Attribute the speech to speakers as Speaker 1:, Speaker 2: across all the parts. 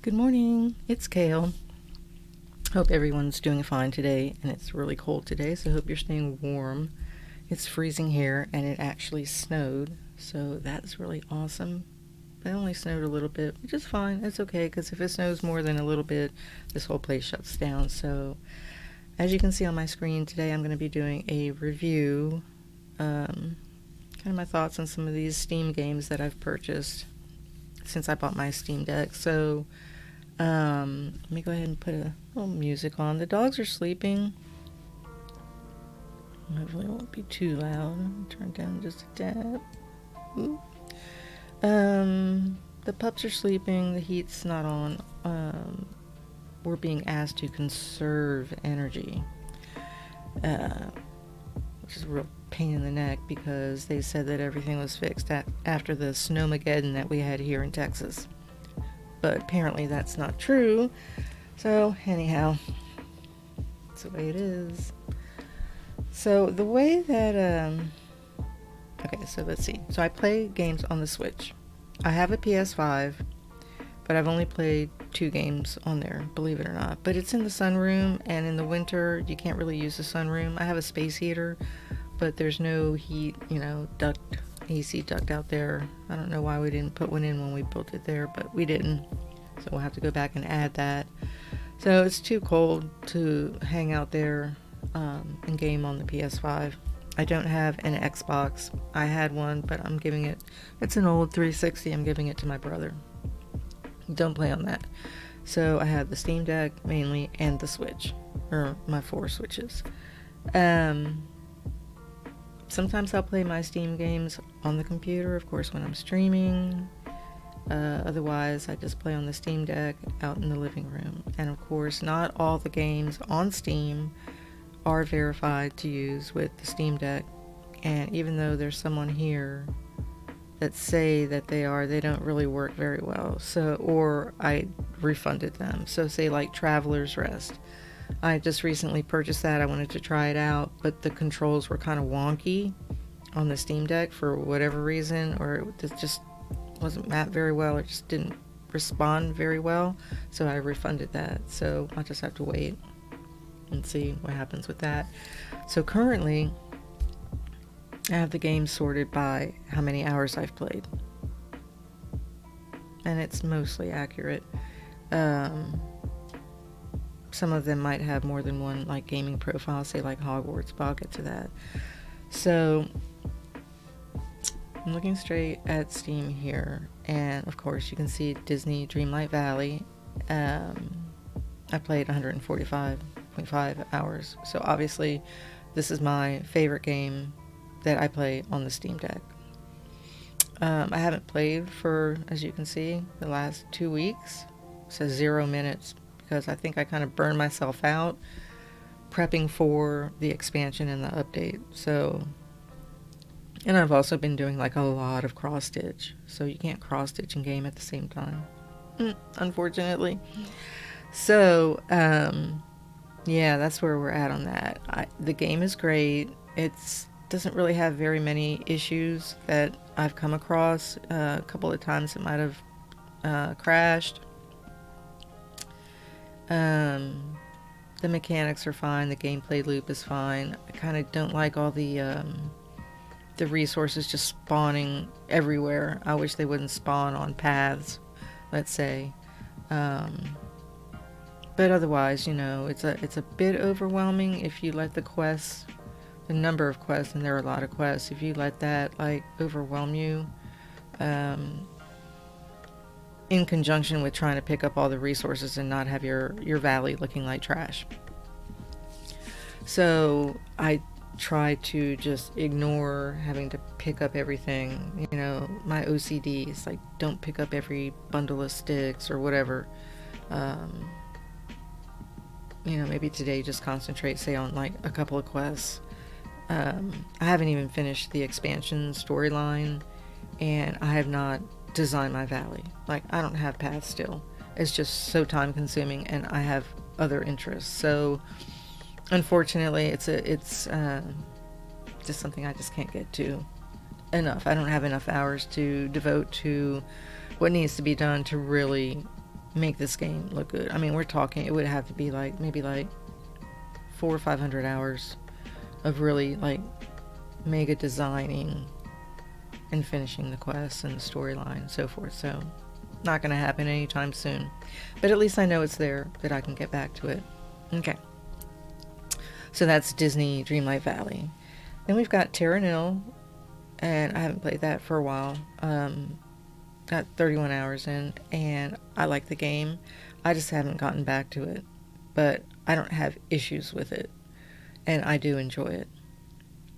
Speaker 1: Good morning, it's Cail. Hope everyone's doing fine today, and it's really cold today, so I hope you're staying warm. It's freezing here, and it actually snowed, so that's really awesome. It only snowed a little bit, which is fine. It's okay, because if it snows more than a little bit, this whole place shuts down. So, as you can see on my screen today, I'm going to be doing a review, kind of my thoughts on some of these Steam games that I've purchased since I bought my Steam Deck. So, let me go ahead and put a little music on. The dogs are sleeping. Hopefully it won't be too loud. Turn down just a tad. Ooh. The pups are sleeping. The heat's not on. We're being asked to conserve energy, which is a real pain in the neck because they said that everything was fixed after the snowmageddon that we had here in Texas. But apparently that's not true. So anyhow, that's the way it is. So the way that okay, so let's see. So I play games on the Switch. I have a PS5, but I've only played 2 games on there, believe it or not. But it's in the sunroom, and in the winter you can't really use the sunroom. I have a space heater, but there's no heat, AC duct out there. I don't know why we didn't put one in when we built it there, but we didn't. So we'll have to go back and add that. So it's too cold to hang out there and game on the PS5. I don't have an Xbox. I had one, but I'm giving it, it's an old 360. I'm giving it to my brother. Don't play on that. So I have the Steam Deck mainly and the Switch, or my 4 Switches. Sometimes I'll play my Steam games on the computer, of course, when I'm streaming. Otherwise, I just play on the Steam Deck out in the living room. And of course, not all the games on Steam are verified to use with the Steam Deck. And even though there's someone here that say that they are, they don't really work very well. So, or I refunded them. So say like Traveler's Rest. I just recently purchased that. I wanted to try it out, but the controls were kind of wonky on the Steam Deck for whatever reason, or it just wasn't mapped very well. It just didn't respond very well, so I refunded that. So I'll just have to wait and see what happens with that. So currently, I have the game sorted by how many hours I've played, and it's mostly accurate. Some of them might have more than one like gaming profile, say like Hogwarts, but I'll get to that. So I'm looking straight at Steam here, and of course you can see Disney Dreamlight Valley. I played 145.5 hours, so obviously this is my favorite game that I play on the Steam Deck. I haven't played for, as you can see, the last 2 weeks. It says 0 minutes because I think I kind of burned myself out prepping for the expansion and the update. So, and I've also been doing like a lot of cross stitch, so you can't cross stitch and game at the same time, unfortunately. So yeah, that's where we're at on that. The game is great. It's doesn't really have very many issues that I've come across. A couple of times it might have crashed. The mechanics are fine. The gameplay loop is fine. I kind of don't like all the resources just spawning everywhere. I wish they wouldn't spawn on paths, let's say. But otherwise, it's a bit overwhelming if you let the quests, the number of quests, and there are a lot of quests, if you let that like overwhelm you, in conjunction with trying to pick up all the resources and not have your valley looking like trash. So I try to just ignore having to pick up everything. My OCD is like, don't pick up every bundle of sticks or whatever. Maybe today just concentrate, say, on like a couple of quests. I haven't even finished the expansion storyline, and I have not designed my valley. Like, I don't have paths still. It's just so time consuming, and I have other interests. So unfortunately, it's just something I just can't get to enough. I don't have enough hours to devote to what needs to be done to really make this game look good. I mean, we're talking, it would have to be like maybe like 400 or 500 hours of really like mega designing and finishing the quests and the storyline and so forth. So not going to happen anytime soon, but at least I know it's there, that I can get back to it. Okay, so that's Disney Dreamlight Valley. Then we've got Terra Nil, and I haven't played that for a while. Got 31 hours in, and I like the game. I just haven't gotten back to it, but I don't have issues with it, and I do enjoy it,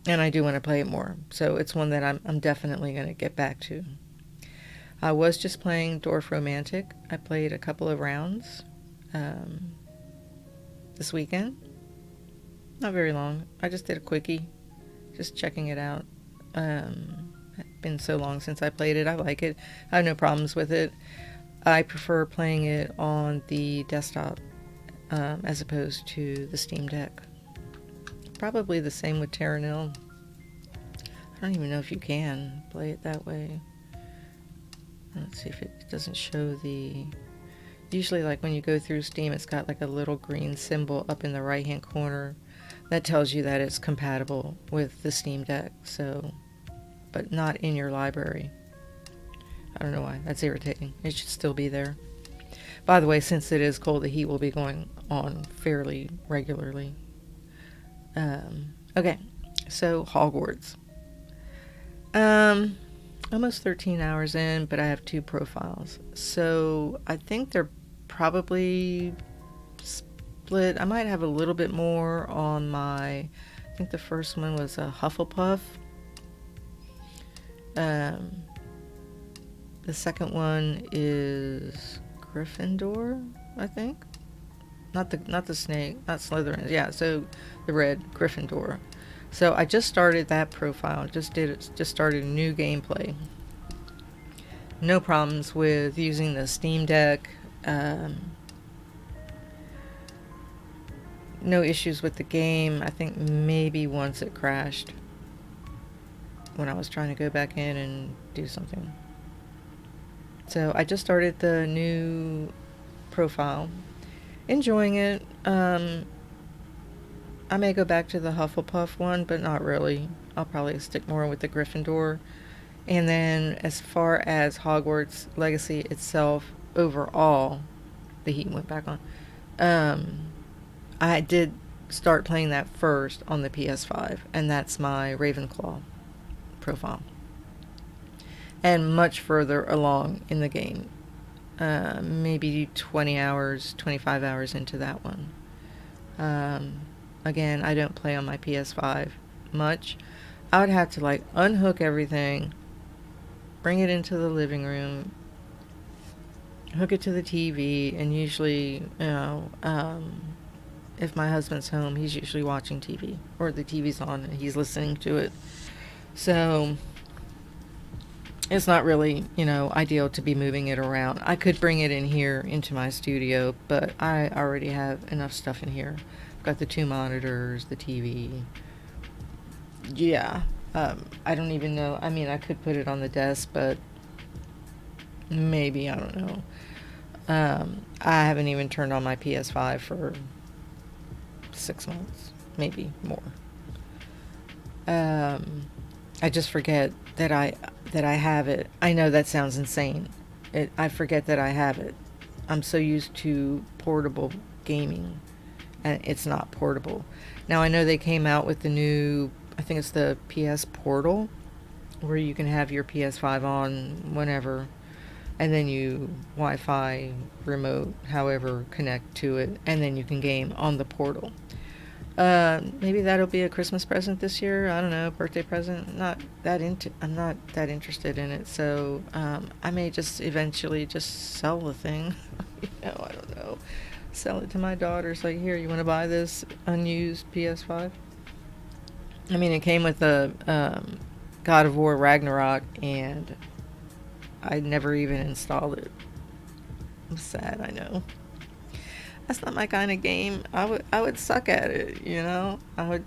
Speaker 1: and I do want to play it more. So it's one that I'm definitely going to get back to. I was just playing Dwarf Romantic. I played a couple of rounds this weekend. Not very long. I just did a quickie, just checking it out. It's been so long since I played it. I like it. I have no problems with it. I prefer playing it on the desktop as opposed to the Steam Deck. Probably the same with Terra Nil. I don't even know if you can play it that way. Let's see if it doesn't show the... Usually, like when you go through Steam, it's got like a little green symbol up in the right hand corner that tells you that it's compatible with the Steam Deck. So, but not in your library. I don't know why. That's irritating. It should still be there. By the way, since it is cold, the heat will be going on fairly regularly. Okay, so Hogwarts. Almost 13 hours in, but I have 2 profiles. So I think they're probably split. I might have a little bit more on my... I think the first one was a Hufflepuff. The second one is Gryffindor, I think. Not the snake, not Slytherin. Yeah, so the red Gryffindor. So I just started that profile. Just started a new gameplay. No problems with using the Steam Deck. No issues with the game. I think maybe once it crashed when I was trying to go back in and do something. So I just started the new profile. Enjoying it. I may go back to the Hufflepuff one, but not really. I'll probably stick more with the Gryffindor. And then as far as Hogwarts Legacy itself, overall, the heat went back on. I did start playing that first on the PS5, and that's my Ravenclaw profile. And much further along in the game. Maybe 20 hours, 25 hours into that one. Again, I don't play on my PS5 much. I would have to like unhook everything, bring it into the living room, hook it to the TV, and usually, if my husband's home, he's usually watching TV, or the TV's on and he's listening to it. So it's not really, ideal to be moving it around. I could bring it in here into my studio, but I already have enough stuff in here. I've got the 2 monitors, the TV. Yeah. I don't even know. I mean, I could put it on the desk, but maybe, I don't know. I haven't even turned on my PS5 for 6 months, maybe more. I just forget that I have it. I know that sounds insane. I forget that I have it. I'm so used to portable gaming, and it's not portable. Now I know they came out with the new, I think it's the PS Portal, where you can have your PS5 on whenever, and then you Wi-Fi, remote, however, connect to it, and then you can game on the portal. Maybe that'll be a Christmas present this year. I don't know, birthday present. I'm not that interested in it. So I may just eventually just sell the thing. I don't know. Sell it to my daughters. Like, here, you want to buy this unused PS5? I mean, it came with a God of War Ragnarok, and I never even installed it. I'm sad, I know. That's not my kind of game. I would suck at it, I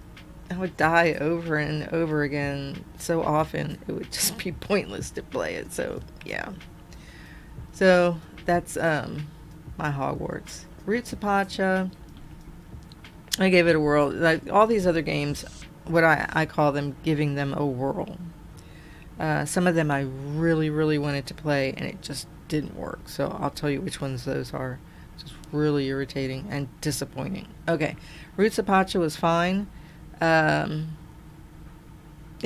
Speaker 1: would die over and over again so often it would just be pointless to play it. So yeah. So that's my Hogwarts. Roots of Pacha, I gave it a whirl. Like all these other games, what I call them, giving them a whirl. Some of them I really, really wanted to play, and it just didn't work. So I'll tell you which ones those are. Just really irritating and disappointing. Okay, Roots of Pacha was fine. It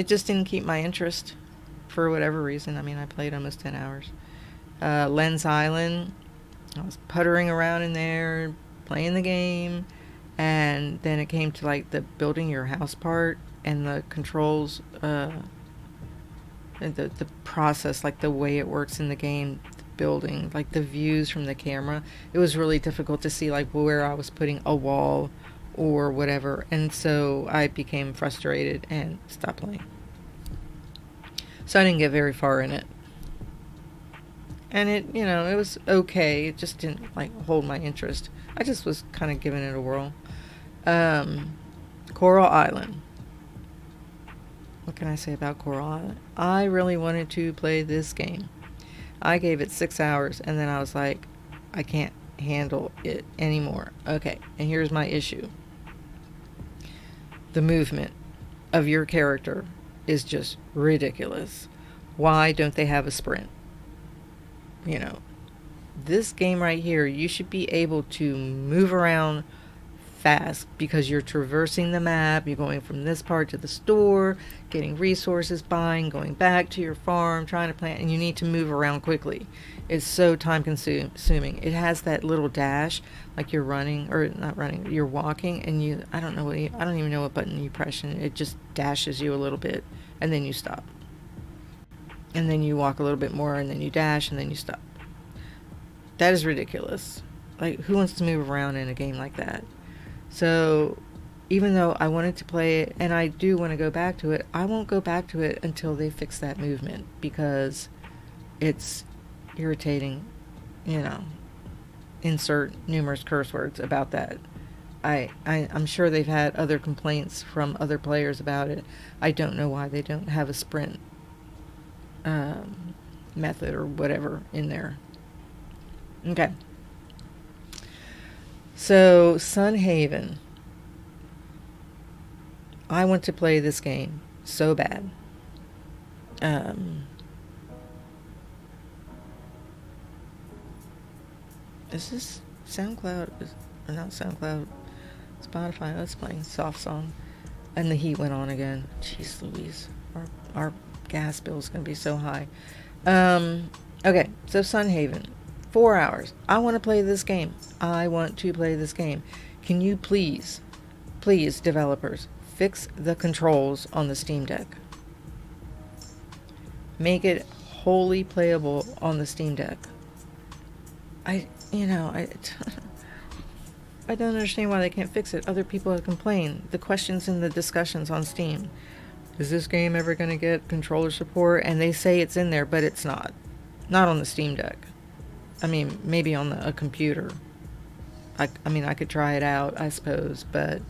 Speaker 1: just didn't keep my interest for whatever reason. I mean, I played almost 10 hours. Lens Island, I was puttering around in there, playing the game, and then it came to like the building your house part and the controls, and the process, like the way it works in the game, the building, like the views from the camera. It was really difficult to see like where I was putting a wall or whatever, and so I became frustrated and stopped playing. So I didn't get very far in it. And it was okay. It just didn't like hold my interest. I just was kind of giving it a whirl. Coral Island. What can I say about Coral Island? I really wanted to play this game. I gave it 6 hours, and then I was like, I can't handle it anymore. Okay, and here's my issue. The movement of your character is just ridiculous. Why don't they have a sprint? This game right here, you should be able to move around fast because you're traversing the map. You're going from this part to the store, getting resources, buying, going back to your farm, trying to plant, and you need to move around quickly. It's so time consuming. It has that little dash, like you're running, or not running, you're walking, and I don't even know what button you press, and it just dashes you a little bit, and then you stop. And then you walk a little bit more, and then you dash, and then you stop. That is ridiculous. Like, who wants to move around in a game like that? So, even though I wanted to play it, and I do want to go back to it, I won't go back to it until they fix that movement, because it's irritating, insert numerous curse words about that. I'm sure they've had other complaints from other players about it. I don't know why they don't have a sprint method or whatever in there. Okay. So, Sunhaven. I want to play this game so bad. Is this SoundCloud? Or not SoundCloud. Spotify. That's playing soft song. And the heat went on again. Jeez Louise. Our gas bill is going to be so high. Okay, so Sunhaven. 4 hours. I want to play this game. I want to play this game. Can you please, developers, fix the controls on the Steam Deck? Make it wholly playable on the Steam Deck. I don't understand why they can't fix it. Other people have complained. The questions in the discussions on Steam. Is this game ever going to get controller support? And they say it's in there, but it's not. Not on the Steam Deck. I mean, maybe on a computer. I could try it out, I suppose, but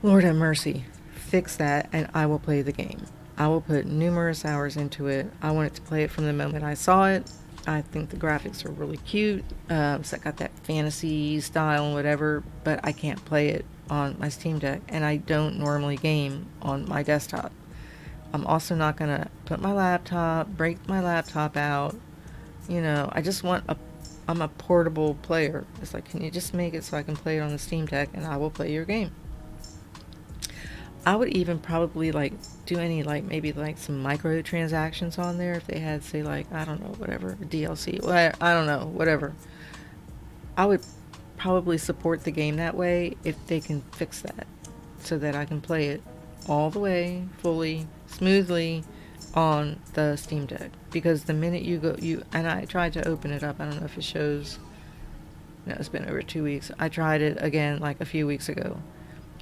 Speaker 1: Lord have mercy. Fix that, and I will play the game. I will put numerous hours into it. I wanted to play it from the moment I saw it. I think the graphics are really cute. So I got that fantasy style and whatever, but I can't play it on my Steam Deck, and I don't normally game on my desktop. I'm also not going to break my laptop out. I just I'm a portable player. It's like, can you just make it so I can play it on the Steam Deck and I will play your game? I would even probably do any maybe some microtransactions on there if they had, say, I don't know, whatever, DLC. Well, I don't know, whatever. I would probably support the game that way if they can fix that so that I can play it all the way, fully, smoothly on the Steam Deck. Because the minute and I tried to open it up, I don't know if it shows. No, it's been over 2 weeks. I tried it again a few weeks ago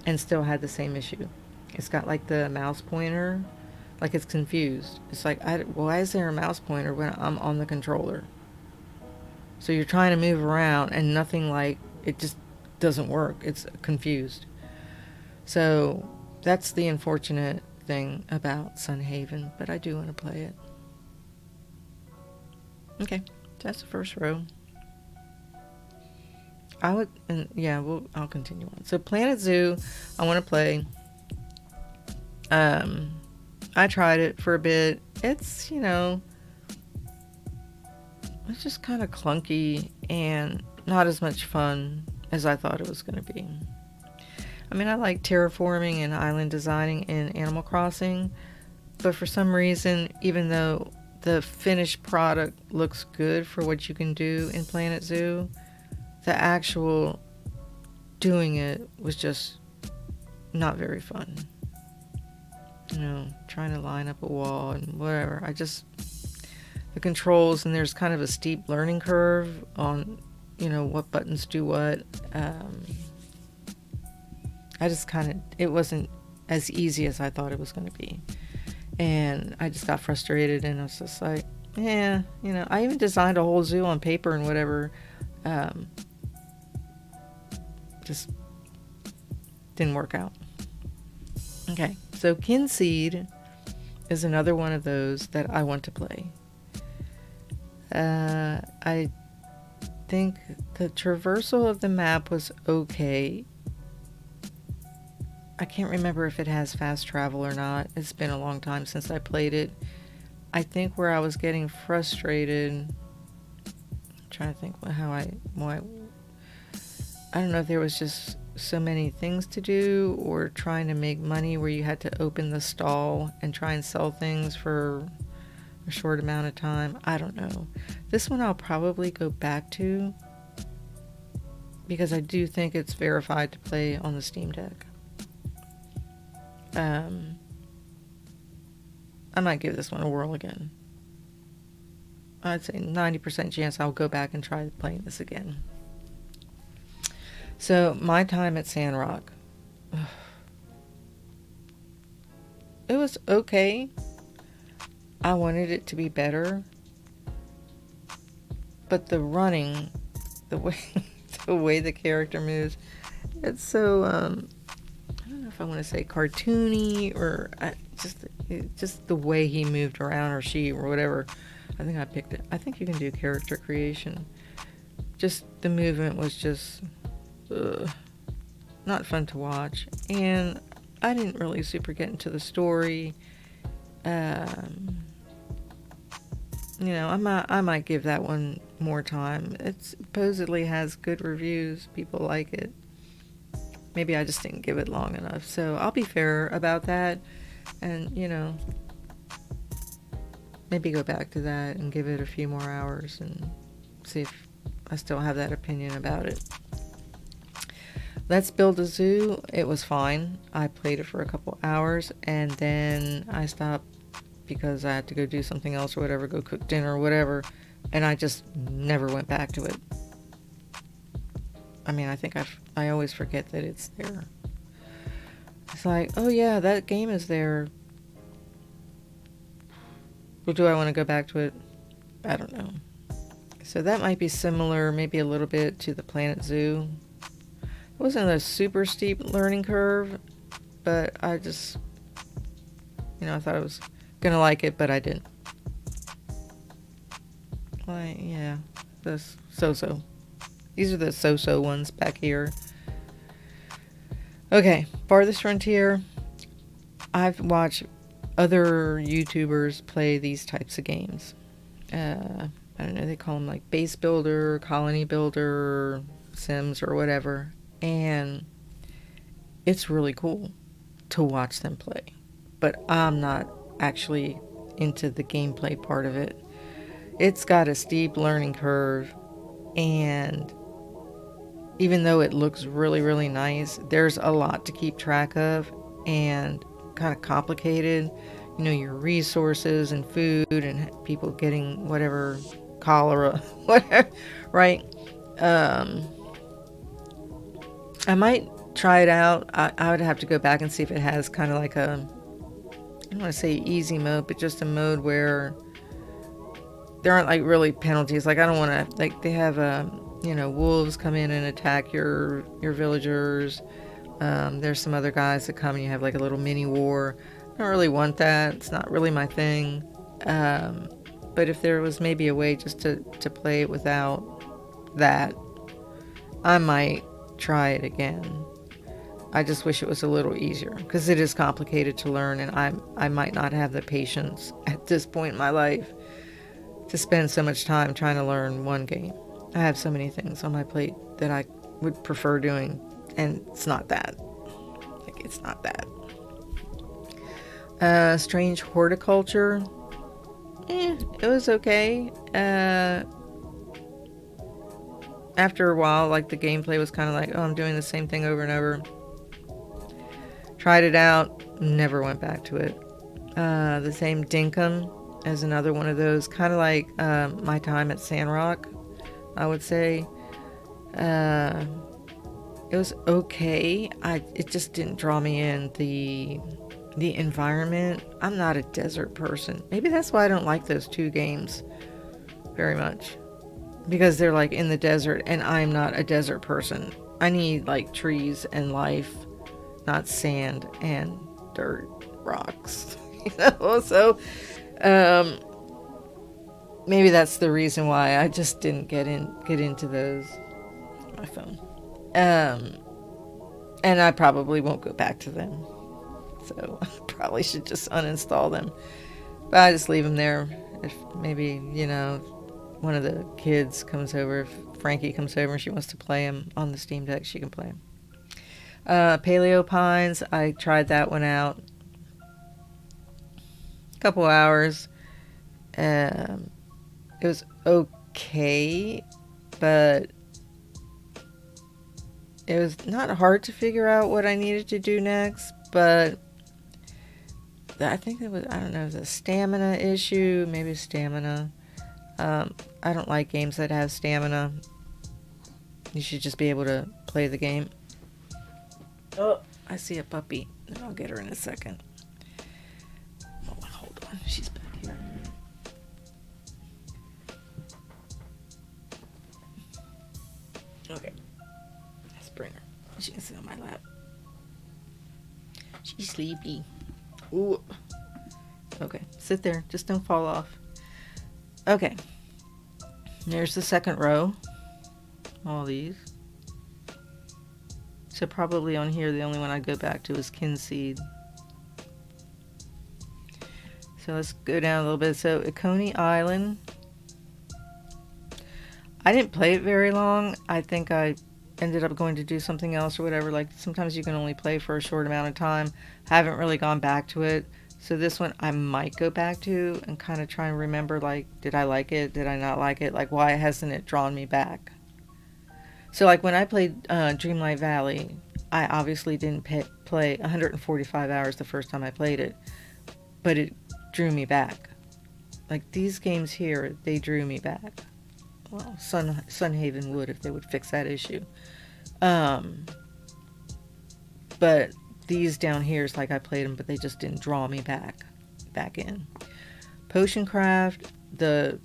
Speaker 1: and still had the same issue. It's got the mouse pointer, it's confused. It's why is there a mouse pointer when I'm on the controller? So you're trying to move around and nothing, it just doesn't work. It's confused. So that's the unfortunate thing about Sunhaven, but I do want to play it. Okay, that's the first row. I would, and yeah, I'll continue on. So Planet Zoo, I want to play. Um, I tried it for a bit. It's, it's just kind of clunky and not as much fun as I thought it was going to be. I mean, I like terraforming and island designing in Animal Crossing, but for some reason, even though the finished product looks good for what you can do in Planet Zoo, the actual doing it was just not very fun. Trying to line up a wall and whatever. The controls, and there's kind of a steep learning curve on, what buttons do what. It wasn't as easy as I thought it was going to be. And I just got frustrated, and I was just like, yeah, I even designed a whole zoo on paper and whatever. Just didn't work out. Okay, so Kinseed is another one of those that I want to play. I think the traversal of the map was okay. I can't remember if it has fast travel or not. It's been a long time since I played it. I think where I was getting frustrated, I'm trying to think why I don't know if there was just so many things to do, or trying to make money where you had to open the stall and try and sell things for a short amount of time. I don't know. This one I'll probably go back to because I do think it's verified to play on the Steam Deck. I might give this one a whirl again. I'd say 90% chance I'll go back and try playing this again. So, my time at Sandrock. It was okay. I wanted it to be better. But the running, the way the character moves, it's so, I don't know if I want to say cartoony, or just the way he moved around, or she, or whatever. I think I picked it. I think you can do character creation. Just the movement was just not fun to watch, and I didn't really super get into the story. I might give that one more time. It supposedly has good reviews. People like it. Maybe I just didn't give it long enough. So I'll be fair about that, and maybe go back to that and give it a few more hours and see if I still have that opinion about it. Let's Build a Zoo. It was fine. I played it for a couple hours, and then I stopped because I had to go do something else or whatever, go cook dinner or whatever, and I just never went back to it. I mean, I think I always forget that it's there. It's like, oh yeah, that game is there. Well, do I want to go back to it? I don't know. So that might be similar, maybe a little bit, to the Planet Zoo. It wasn't a super steep learning curve, but I just, I thought I was gonna like it, but I didn't. Like, yeah, the so-so. These are the so-so ones back here. Okay, Farthest Frontier. I've watched other YouTubers play these types of games. I don't know, they call them like Base Builder, Colony Builder, Sims, or whatever. And it's really cool to watch them play. But I'm not actually into the gameplay part of it. It's got a steep learning curve, and even though it looks really, really nice, there's a lot to keep track of and kind of complicated. Your resources and food and people getting whatever, cholera, whatever, right? I might try it out. I would have to go back and see if it has kind of like I don't want to say easy mode, but just a mode where there aren't like really penalties. Like I don't want to, like they have, wolves come in and attack your villagers. There's some other guys that come and you have like a little mini war. I don't really want that. It's not really my thing. But if there was maybe a way just to play it without that, I might try it again. I just wish it was a little easier because it is complicated to learn, and I might not have the patience at this point in my life to spend so much time trying to learn one game. I have so many things on my plate that I would prefer doing, and it's not that. Like, it's not that. Strange horticulture. It was okay. After a while, like, the gameplay was kind of like, oh, I'm doing the same thing over and over. Tried it out, never went back to it. The same Dinkum as another one of those, kind of like my time at Sandrock, I would say. It was okay. It just didn't draw me in. The environment. I'm not a desert person. Maybe that's why I don't like those two games very much, because they're like in the desert, and I'm not a desert person. I need like trees and life, not sand and dirt, rocks. So maybe that's the reason why I just didn't get into those. My phone. And I probably won't go back to them. So I probably should just uninstall them. But I just leave them there. If maybe, one of the kids comes over, if Frankie comes over and she wants to play them on the Steam Deck, she can play them. Paleo Pines, I tried that one out. A couple hours. It was okay, but it was not hard to figure out what I needed to do next, but I think it was, I don't know, it was a stamina issue, maybe stamina. I don't like games that have stamina. You should just be able to play the game. Oh, I see a puppy. I'll get her in a second. Oh, hold on, she's back here. Okay, let's bring her. She can sit on my lap. She's sleepy. Ooh. Okay, sit there. Just don't fall off. Okay. There's the second row. All these. So probably on here, the only one I'd go back to is Kinseed. So let's go down a little bit. So Coney Island. I didn't play it very long. I think I ended up going to do something else or whatever. Like, sometimes you can only play for a short amount of time. Haven't really gone back to it. So this one I might go back to and kind of try and remember, like, did I like it? Did I not like it? Like, why hasn't it drawn me back? So, like, when I played Dreamlight Valley, I obviously didn't play 145 hours the first time I played it. But it drew me back. Like, these games here, they drew me back. Well, Sunhaven would if they would fix that issue. But these down here is like I played them, but they just didn't draw me back in. Potion Craft, the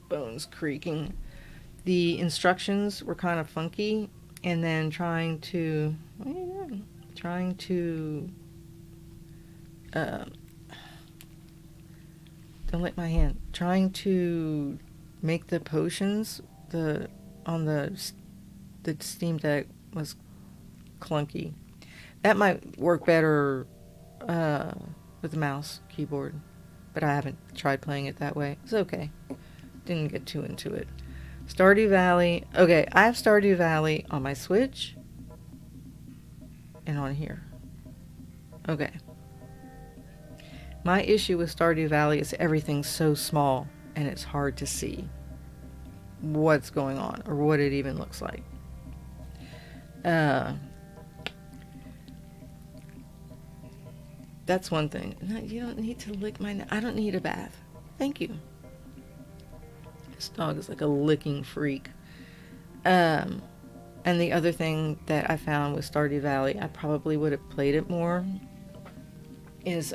Speaker 1: bones creaking. The instructions were kind of funky, and then trying to don't lick my hand. Trying to make the potions on the Steam Deck was clunky. That might work better with the mouse keyboard, but I haven't tried playing it that way. It's okay. Didn't get too into it. Stardew Valley. Okay, I have Stardew Valley on my Switch and on here. Okay. My issue with Stardew Valley is everything's so small and it's hard to see what's going on or what it even looks like. That's one thing. No, you don't need to lick my... I don't need a bath. Thank you. This dog is like a licking freak. And the other thing that I found with Stardew Valley, I probably would have played it more, is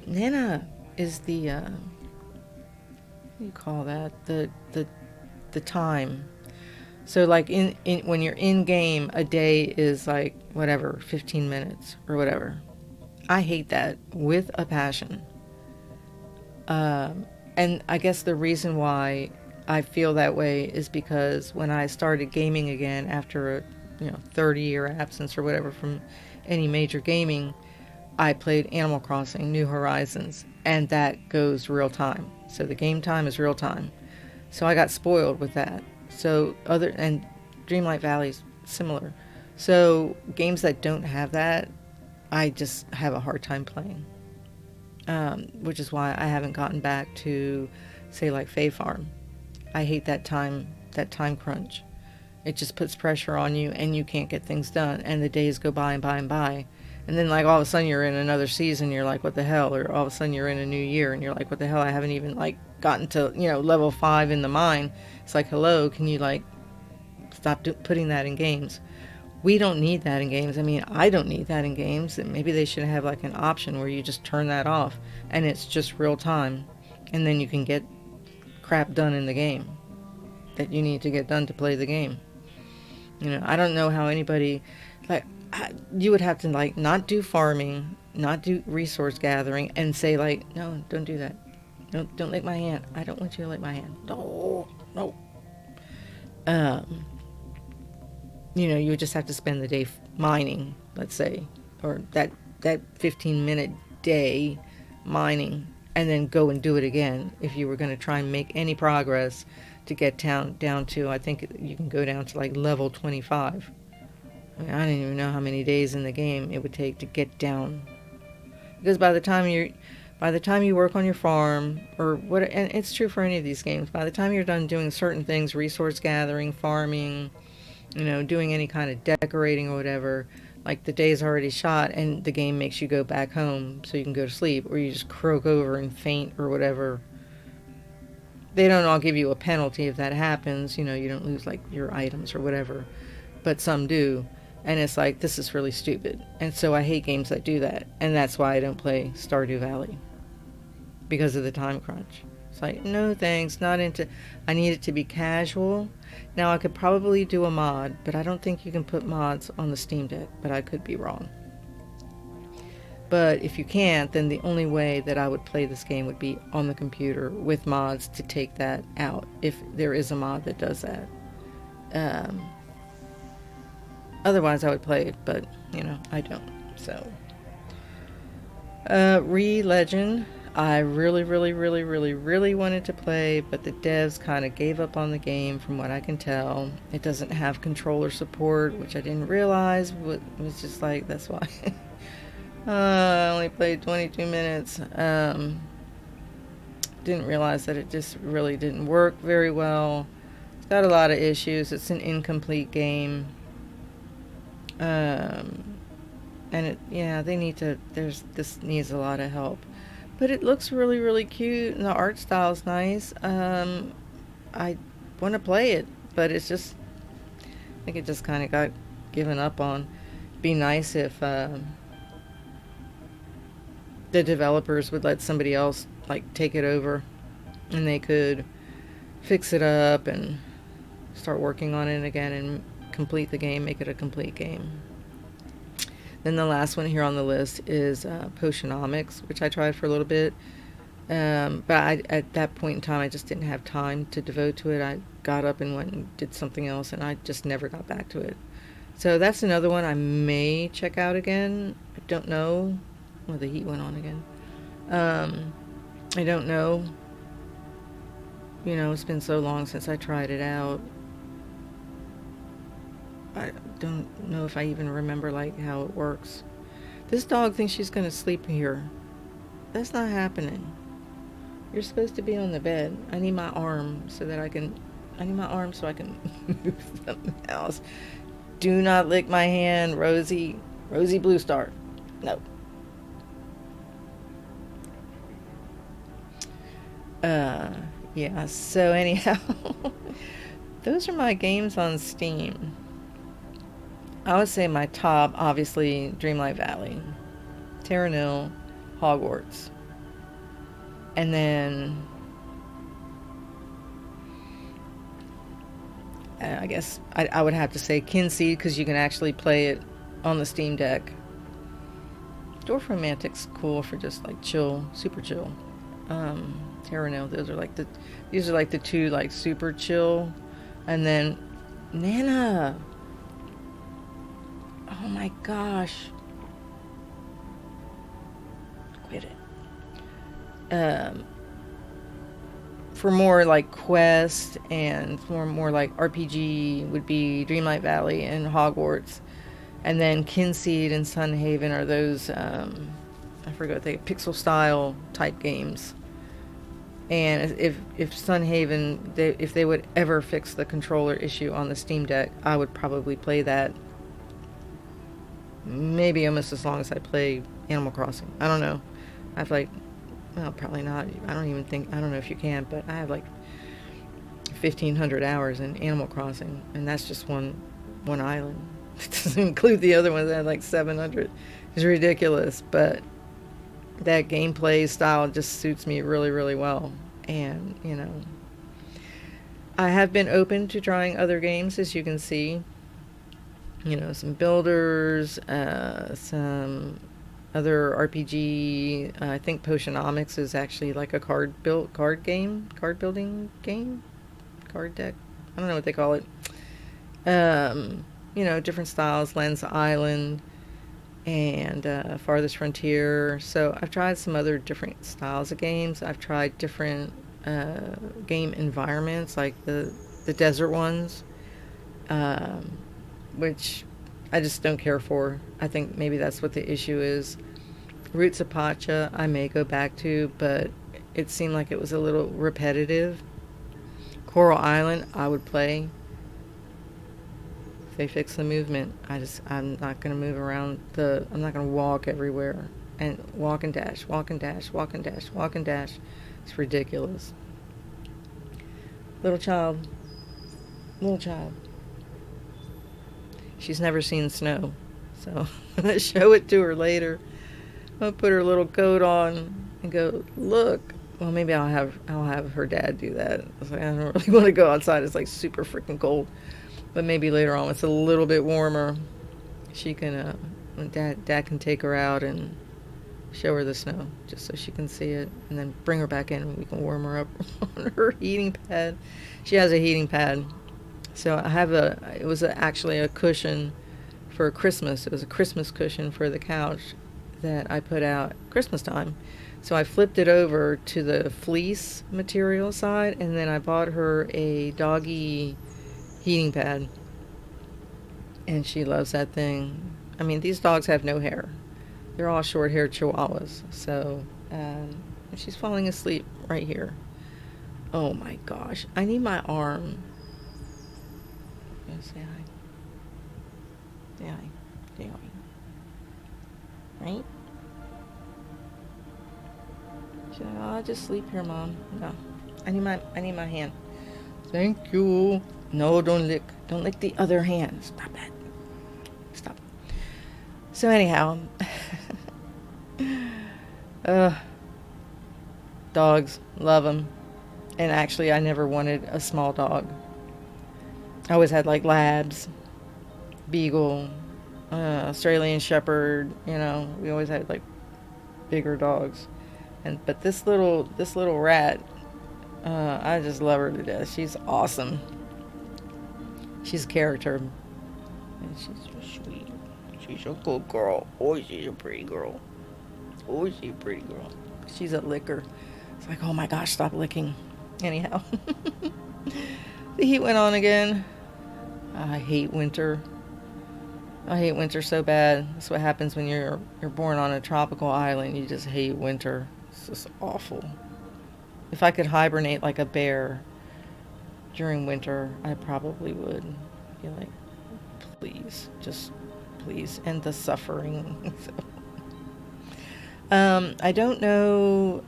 Speaker 1: Nana is the what do you call that? The time. So like in when you're in game, a day is like whatever, 15 minutes or whatever. I hate that with a passion. And I guess the reason why I feel that way is because when I started gaming again after a 30-year absence or whatever from any major gaming, I played Animal Crossing New Horizons, and that goes real time. So the game time is real time. So I got spoiled with that. So and Dreamlight Valley's similar. So games that don't have that, I just have a hard time playing. Which is why I haven't gotten back to, say, like Fae Farm. I hate that time crunch. It just puts pressure on you, and you can't get things done, and the days go by and by and by. And then, like, all of a sudden you're in another season, you're like, what the hell? Or all of a sudden you're in a new year, and you're like, what the hell? I haven't even, like, gotten to, level 5 in the mine. It's like, hello, can you, like, stop putting that in games? We don't need that in games. I mean, I don't need that in games. And maybe they should have, like, an option where you just turn that off, and it's just real time. And then you can get crap done in the game that you need to get done to play the game. I don't know how anybody, like, you would have to, like, not do farming, not do resource gathering, and say, like, no, don't do that. Don't lick my hand. I don't want you to lick my hand. No. You would just have to spend the day mining, let's say, or that 15-minute day mining, and then go and do it again if you were going to try and make any progress to get down to, I think you can go down to, like, level 25. I mean, I didn't even know how many days in the game it would take to get down, because by the time you work on your farm, or what, and it's true for any of these games, by the time you're done doing certain things, resource gathering, farming, doing any kind of decorating or whatever, like, the day's already shot, and the game makes you go back home so you can go to sleep, or you just croak over and faint or whatever. They don't all give you a penalty if that happens, you don't lose, like, your items or whatever, but some do. And it's like, this is really stupid. And so I hate games that do that. And that's why I don't play Stardew Valley. Because of the time crunch. It's like, no thanks, not into... I need it to be casual. Now, I could probably do a mod, but I don't think you can put mods on the Steam Deck. But I could be wrong. But if you can't, then the only way that I would play this game would be on the computer with mods to take that out. If there is a mod that does that. Otherwise, I would play it, but, I don't. So, Re-Legend, I really, really, really, really, really wanted to play, but the devs kind of gave up on the game, from what I can tell. It doesn't have controller support, which I didn't realize. It was just like, that's why. I only played 22 minutes. Didn't realize that it just really didn't work very well. It's got a lot of issues. It's an incomplete game. And this needs a lot of help, but it looks really, really cute, and the art style is nice. I want to play it, but it's just, I think it just kind of got given up on. Be nice if, the developers would let somebody else, like, take it over, and they could fix it up and start working on it again and complete the game, make it a complete game. Then the last one here on the list is Potionomics, which I tried for a little bit, but at that point in time I just didn't have time to devote to it. I got up and went and did something else, and I just never got back to it. So that's another one I may check out again. I don't know. Oh, the heat went on again. I don't know. It's been so long since I tried it out. I don't know if I even remember, like, how it works. This dog thinks she's going to sleep here. That's not happening. You're supposed to be on the bed. I need my arm so I can move something else. Do not lick my hand, Rosie. Rosie Blue Star. No. Yeah, so anyhow, those are my games on Steam. I would say my top, obviously, Dreamlight Valley, Terra Nil, Hogwarts. And then, I guess I would have to say Kinseed, because you can actually play it on the Steam Deck. Dwarf Romantic's cool for just, like, chill, super chill. Terra no, these are like the two like super chill. And then Nana. Oh my gosh. Quit it. For more like quest and more like RPG would be Dreamlight Valley and Hogwarts. And then Kinseed and Sunhaven are those, I forget what they, pixel style type games. And if Sunhaven, if they would ever fix the controller issue on the Steam Deck, I would probably play that maybe almost as long as I play Animal Crossing. I don't know. I've like, well, probably not. I don't know if you can, but I have like 1,500 hours in Animal Crossing, and that's just one island. It doesn't include the other ones that have like 700. It's ridiculous, but that gameplay style just suits me really, really well. And, you know, I have been open to trying other games, as you can see. You know, some builders, some other RPG. I think Potionomics is actually like a card building game, card deck. I don't know what they call it. You know, different styles, Lens Island and Farthest Frontier. So I've tried some other different styles of games. I've tried different game environments, like the desert ones, which I just don't care for. I think maybe that's what the issue is. Roots of Pacha I may go back to, but it seemed like it was a little repetitive. Coral Island I would play. If they fix the movement, I'm not going to move around I'm not going to walk everywhere and walk and dash, walk and dash, walk and dash, walk and dash. It's ridiculous. Little child. She's never seen snow, so I show it to her later. I'll put her little coat on and go, look. Well, maybe I'll have her dad do that. I was like, I don't really want to go outside. It's like super freaking cold. But maybe later on, it's a little bit warmer. She can, Dad can take her out and show her the snow, just so she can see it, and then bring her back in, and we can warm her up on her heating pad. She has a heating pad. So I have it was actually a cushion for Christmas. It was a Christmas cushion for the couch that I put out Christmas time. So I flipped it over to the fleece material side, and then I bought her a doggy heating pad, and she loves that thing. I mean, these dogs have no hair. They're all short-haired chihuahuas. So she's falling asleep right here. Oh my gosh, I need my arm. Say hi. Say hi. Say hi. Right? She's like, oh, I'll just sleep here, Mom. No, I need my hand. Thank you. No, don't lick the other hand. Stop it. Stop. So anyhow, dogs, love them. And actually, I never wanted a small dog. I always had like labs, beagle, Australian shepherd. You know, we always had like bigger dogs. But this little rat, I just love her to death. She's awesome. She's a character. And she's so sweet. She's a good girl. Oh, she's a pretty girl. Oh, she's a pretty girl. She's a licker. It's like, oh my gosh, stop licking. Anyhow. The heat went on again. I hate winter. I hate winter so bad. That's what happens when you're born on a tropical island. You just hate winter. It's just awful. If I could hibernate like a bear during winter, I probably would. Be like, please, just please end the suffering. I don't know.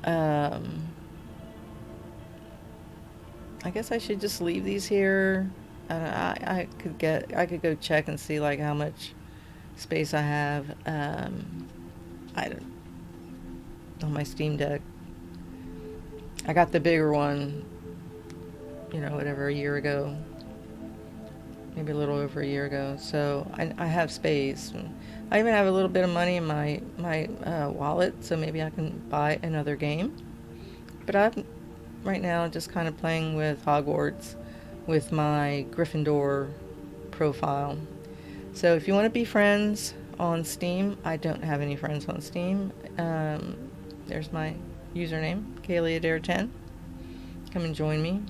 Speaker 1: I guess I should just leave these here. I could go check and see like how much space I have. I don't on my Steam Deck. I got the bigger one, you know, whatever, a year ago. Maybe a little over a year ago. So I have space. I even have a little bit of money in my wallet, so maybe I can buy another game. But I'm right now just kind of playing with Hogwarts with my Gryffindor profile. So if you want to be friends on Steam, I don't have any friends on Steam. There's my username, Caileadair10. Come and join me.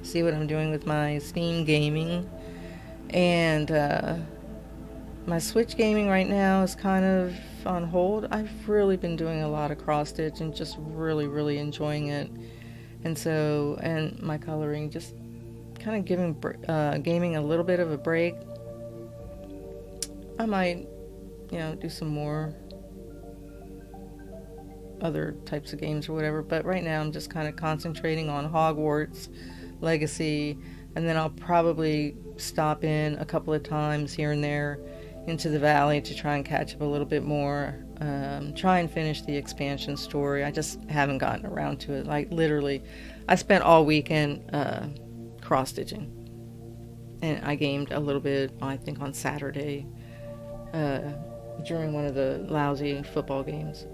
Speaker 1: See what I'm doing with my Steam gaming. And my Switch gaming right now is kind of on hold. I've really been doing a lot of cross stitch and just really, really enjoying it. And so, and my coloring, just kind of giving gaming a little bit of a break. I might, do some more other types of games or whatever, but right now I'm just kind of concentrating on Hogwarts Legacy, and then I'll probably stop in a couple of times here and there into the valley to try and catch up a little bit more, try and finish the expansion story. I just haven't gotten around to it. Like, literally, I spent all weekend cross-stitching, and I gamed a little bit, I think, on Saturday during one of the lousy football games.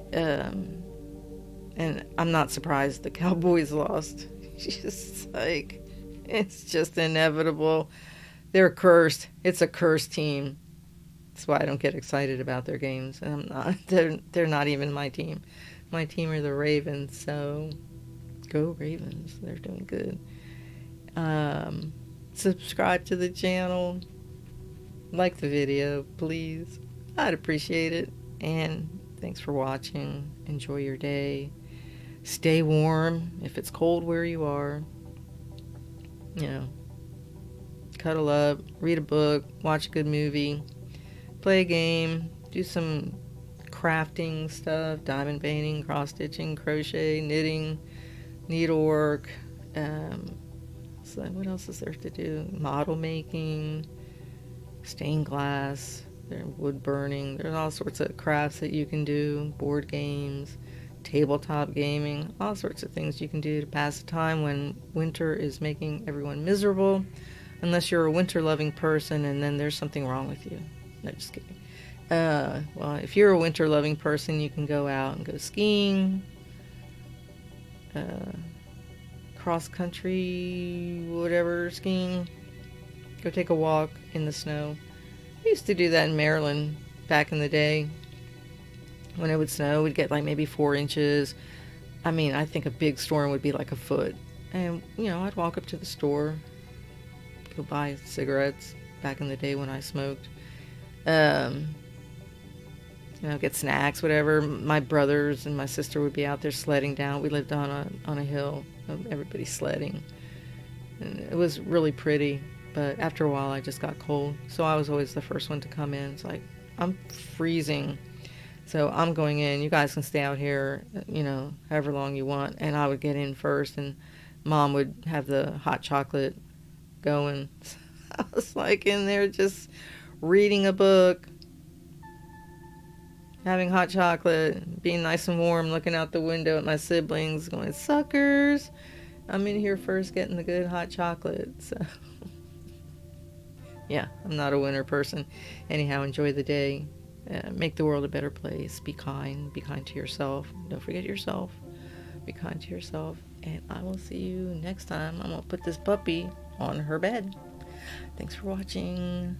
Speaker 1: And I'm not surprised the Cowboys lost. It's just inevitable. They're cursed. It's a cursed team. That's why I don't get excited about their games. And I'm not. They're not even my team. My team are the Ravens. So go Ravens. They're doing good. Subscribe to the channel. Like the video, please. I'd appreciate it. And thanks for watching. Enjoy your day. Stay warm if it's cold where you are. Cuddle up, read a book, watch a good movie, play a game, do some crafting stuff, diamond painting, cross stitching, crochet, knitting, needlework. So what else is there to do? Model making, stained glass, wood burning. There's all sorts of crafts that you can do, board games, tabletop gaming, all sorts of things you can do to pass the time when winter is making everyone miserable, unless you're a winter-loving person and then there's something wrong with you. No, just kidding. Well, if you're a winter-loving person, you can go out and go skiing, cross-country, whatever, skiing, go take a walk in the snow. I used to do that in Maryland back in the day. When it would snow, we'd get like maybe 4 inches. I mean, I think a big storm would be like a foot. And, I'd walk up to the store, go buy cigarettes back in the day when I smoked. Get snacks, whatever. My brothers and my sister would be out there sledding down. We lived on a hill. Everybody sledding. And it was really pretty. But after a while, I just got cold. So I was always the first one to come in. It's like, I'm freezing. So I'm going in. You guys can stay out here, however long you want. And I would get in first, and Mom would have the hot chocolate going. So I was like in there just reading a book, having hot chocolate, being nice and warm, looking out the window at my siblings, going, suckers. I'm in here first getting the good hot chocolate. So, yeah, I'm not a winter person. Anyhow, enjoy the day. Make the world a better place. Be kind. Be kind to yourself. Don't forget yourself. Be kind to yourself. And I will see you next time. I'm going to put this puppy on her bed. Thanks for watching.